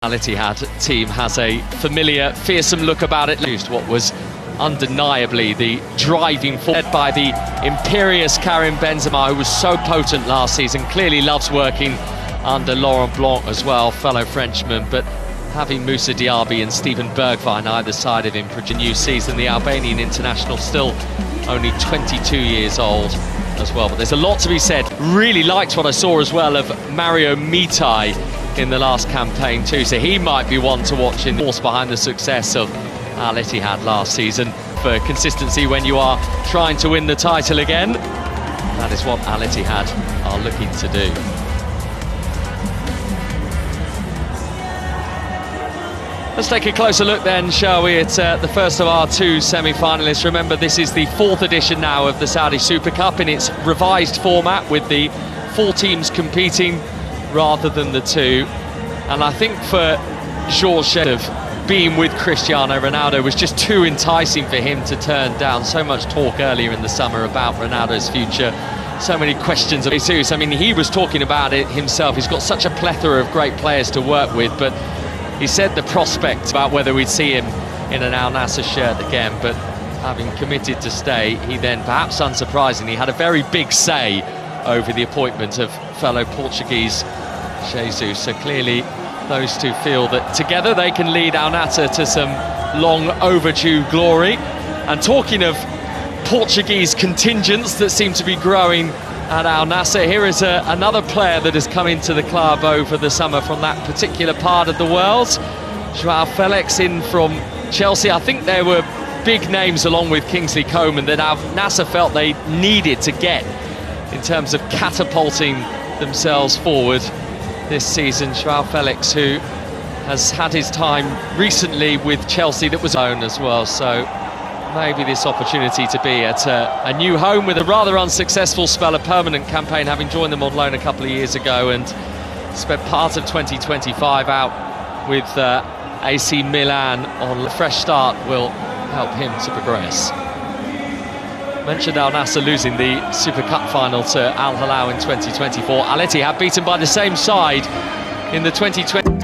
Al-Ittihad team has a familiar, fearsome look about it. What was undeniably the driving force by the imperious Karim Benzema, who was so potent last season, clearly loves working under Laurent Blanc as well, fellow Frenchman, but having Moussa Diaby and Steven Bergwijn either side of him for a new season. The Albanian international still only 22 years old as well, but there's a lot to be said. Really liked what I saw as well of Mario Mitai in the last campaign too, so he might be one to watch in the force behind the success of Al-Ittihad last season. For consistency when you are trying to win the title again, that is what Al-Ittihad are looking to do. Let's take a closer look then, shall we, at the first of our two semi-finalists. Remember, this is the fourth edition now of the Saudi Super Cup in its revised format, with the 4 teams competing rather than the 2. And I think for Georges, being with Cristiano Ronaldo was just too enticing for him to turn down. So much talk earlier in the summer about Ronaldo's future, so many questions of Jesus. I mean, he was talking about it himself. He's got such a plethora of great players to work with, but he said the prospect about whether we'd see him in an Al-Nassr shirt again, but having committed to stay, he then, perhaps unsurprisingly, had a very big say over the appointment of fellow Portuguese Jesus. So clearly those two feel that together they can lead Al-Nassr to some long overdue glory. And talking of Portuguese contingents that seem to be growing at Al-Nassr, here is another player that has come into the club over the summer from that particular part of the world. Joao Felix in from Chelsea. I think there were big names along with Kingsley Coman that Al-Nassr felt they needed to get in terms of catapulting themselves forward this season. Joao Felix, who has had his time recently with Chelsea that was own as well, so maybe this opportunity to be at a new home with a rather unsuccessful spell, a permanent campaign, having joined them on loan a couple of years ago and spent part of 2025 out with AC Milan on a fresh start, will help him to progress. Mentioned Al-Nassr losing the Super Cup final to Al-Ahly in 2024. Al-Ittihad beaten by the same side in the 2020.